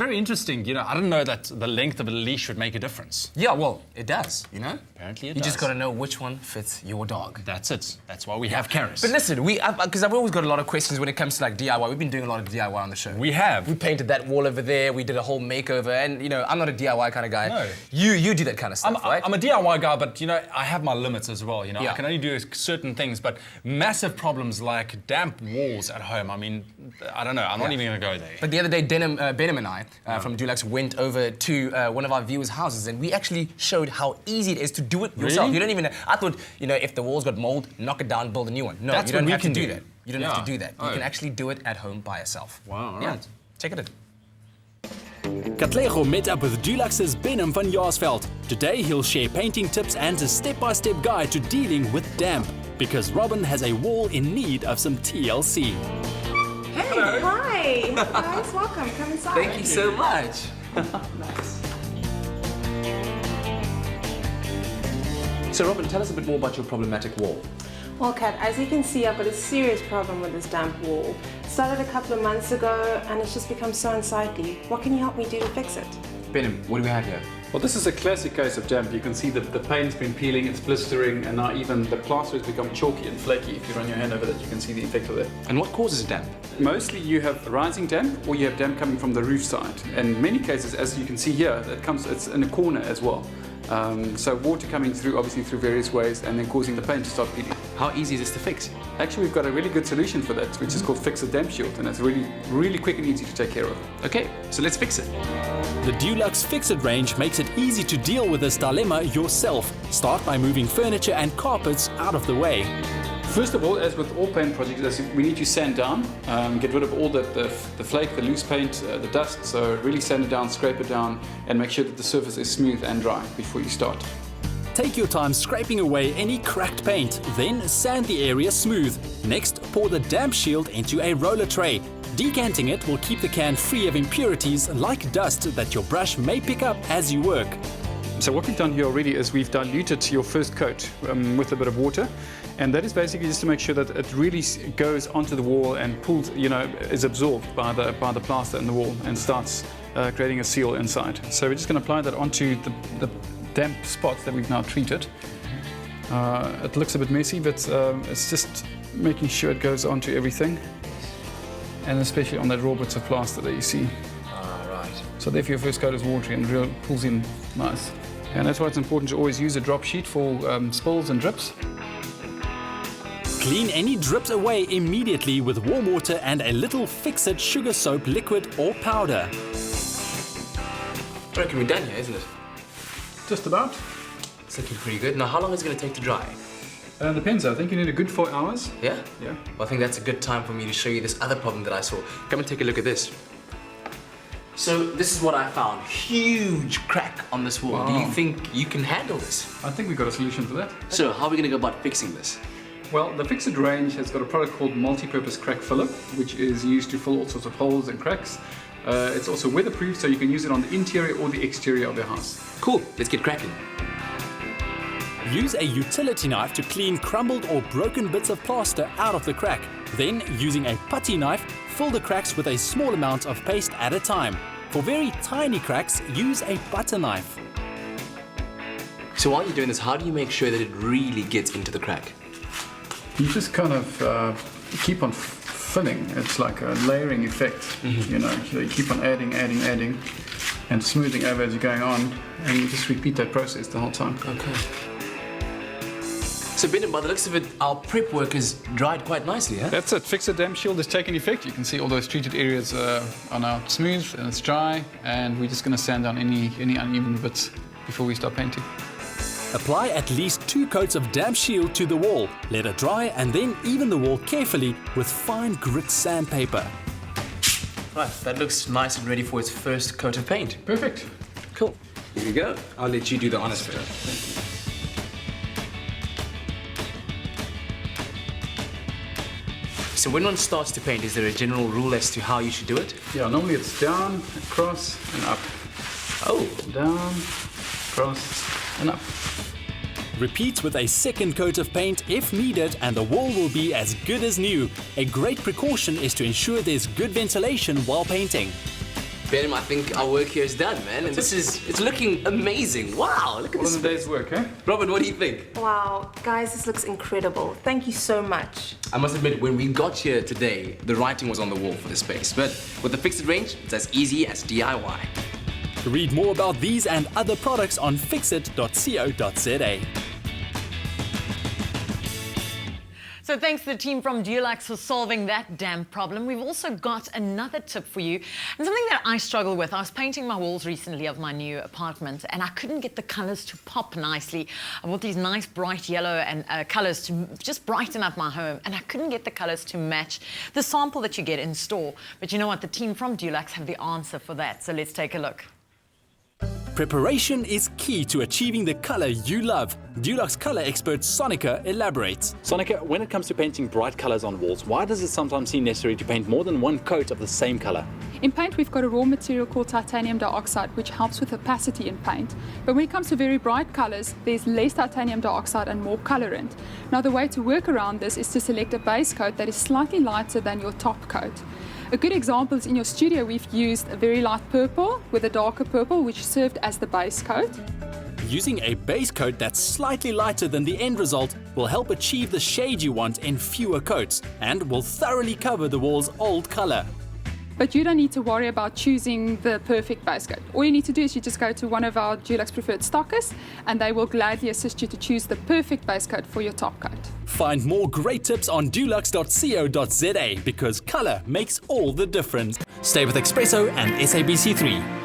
very interesting. You know, I didn't know that the length of a leash would make a difference. Yeah, well, it does, you know? Apparently it You does. just got to know which one fits your dog. That's it. That's why we have Karis. But listen, because I've always got a lot of questions when it comes to like DIY. We've been doing a lot of DIY on the show. We have. We painted that wall over there. We did a whole makeover, and you know, I'm not a DIY kind of guy. No. You do that kind of stuff, right? I'm a DIY guy, but you know, I have my limits as well. You know, Yeah. I can only do certain things, but massive problems like damp walls at home. I mean, I don't know. I'm not even going to go there. But the other day, Bennum and I from Dulux went over to one of our viewers' houses, and we actually showed how easy it is to do it yourself. Really? You don't even. I thought, you know, if the walls got mold, knock it down, build a new one. No, That's you don't what we have to can do do. that. You don't have to do that. You Oh. can actually do it at home by yourself. Wow, all Yeah, right. check it out. Katlego met up with Dulux's Bennum van Jaarsveld. Today he'll share painting tips and a step-by-step guide to dealing with damp, because Robin has a wall in need of some TLC. Hey, hi. Guys, welcome. Come inside. Thank you so much. So Robin, tell us a bit more about your problematic wall. Well, Kat, as you can see, I've got a serious problem with this damp wall. Started a couple of months ago, and it's just become so unsightly. What can you help me do to fix it? Bennum, what do we have here? Well, this is a classic case of damp. You can see the paint's been peeling, it's blistering, and now even the plaster has become chalky and flaky. If you run your hand over that, you can see the effect of that. And what causes damp? Mostly you have rising damp, or you have damp coming from the roof side. In many cases, as you can see here, it's in a corner as well. So water coming through, obviously through various ways, and then causing the paint to start peeling. How easy is this to fix? Actually, we've got a really good solution for that, which is called Fix a Damp Shield, and it's really, really quick and easy to take care of. Okay, so let's fix it. The Dulux Fix-It range makes it easy to deal with this dilemma yourself. Start by moving furniture and carpets out of the way. First of all, as with all paint projects, we need to sand down, get rid of all the flake, the loose paint, the dust. So really sand it down, scrape it down, and make sure that the surface is smooth and dry before you start. Take your time scraping away any cracked paint, then sand the area smooth. Next, pour the damp shield into a roller tray. Decanting it will keep the can free of impurities like dust that your brush may pick up as you work. So what we've done here already is we've diluted your first coat with a bit of water, and that is basically just to make sure that it really goes onto the wall and pulls, is absorbed by the plaster in the wall and starts creating a seal inside. So we're just going to apply that onto the damp spots that we've now treated. It looks a bit messy, but it's just making sure it goes onto everything, and especially on that raw bits of plaster that you see. Right. So therefore your first coat is watery and really pulls in nice. And that's why it's important to always use a drop sheet for spills and drips. Clean any drips away immediately with warm water and a little Fix-It sugar soap liquid or powder. I reckon we're done here, isn't it? Just about. It's looking pretty good. Now, how long is it going to take to dry? Depends. I think you need a good 4 hours. Yeah? Yeah. Well, I think that's a good time for me to show you this other problem that I saw. Come and take a look at this. So this is what I found. Huge crack on this wall. Wow. Do you think you can handle this? I think we've got a solution for that. So how are we going to go about fixing this? Well, the Fix-It range has got a product called multi-purpose crack filler, which is used to fill all sorts of holes and cracks. It's also weatherproof, so you can use it on the interior or the exterior of your house. Cool. Let's get cracking. Use a utility knife to clean crumbled or broken bits of plaster out of the crack. Then, using a putty knife, fill the cracks with a small amount of paste at a time. For very tiny cracks, use a butter knife. So while you're doing this, how do you make sure that it really gets into the crack? You just kind of keep on filling. It's like a layering effect, So you keep on adding, and smoothing over as you're going on, and you just repeat that process the whole time. Okay. So Bennum, by the looks of it, our prep work has dried quite nicely, huh? That's it. Fix-It Damp Shield is taking effect. You can see all those treated areas are now smooth and it's dry, and we're just going to sand down any uneven bits before we start painting. Apply at least 2 coats of damp shield to the wall. Let it dry and then even the wall carefully with fine grit sandpaper. Right, that looks nice and ready for its first coat of paint. Perfect. Cool. Here we go. I'll let you do the honors bit. So when one starts to paint, is there a general rule as to how you should do it? Yeah, normally it's down, across, and up. Oh. Down, across, and up. Repeat with a second coat of paint if needed and the wall will be as good as new. A great precaution is to ensure there's good ventilation while painting. Bennum, I think our work here is done, man. And it's looking amazing. Wow, look at All this. in a day's work, eh? Robert, what do you think? Wow, guys, this looks incredible. Thank you so much. I must admit, when we got here today, the writing was on the wall for this space. But with the Fixit range, it's as easy as DIY. Read more about these and other products on fixit.co.za. So thanks to the team from Dulux for solving that damp problem. We've also got another tip for you, and something that I struggle with. I was painting my walls recently of my new apartment, and I couldn't get the colours to pop nicely. I bought these nice bright yellow and colours to just brighten up my home, and I couldn't get the colours to match the sample that you get in store. But you know what? The team from Dulux have the answer for that. So let's take a look. Preparation is key to achieving the color you love. Dulux color expert Sonica elaborates. Sonica, when it comes to painting bright colors on walls, why does it sometimes seem necessary to paint more than one coat of the same color? In paint, we've got a raw material called titanium dioxide, which helps with opacity in paint. But when it comes to very bright colors, there's less titanium dioxide and more colorant. Now, the way to work around this is to select a base coat that is slightly lighter than your top coat. A good example is in your studio, we've used a very light purple with a darker purple, which served as the base coat. Using a base coat that's slightly lighter than the end result will help achieve the shade you want in fewer coats and will thoroughly cover the wall's old color. But you don't need to worry about choosing the perfect base coat. All you need to do is you just go to one of our Dulux preferred stockists and they will gladly assist you to choose the perfect base coat for your top coat. Find more great tips on dulux.co.za because color makes all the difference. Stay with Expresso and SABC3.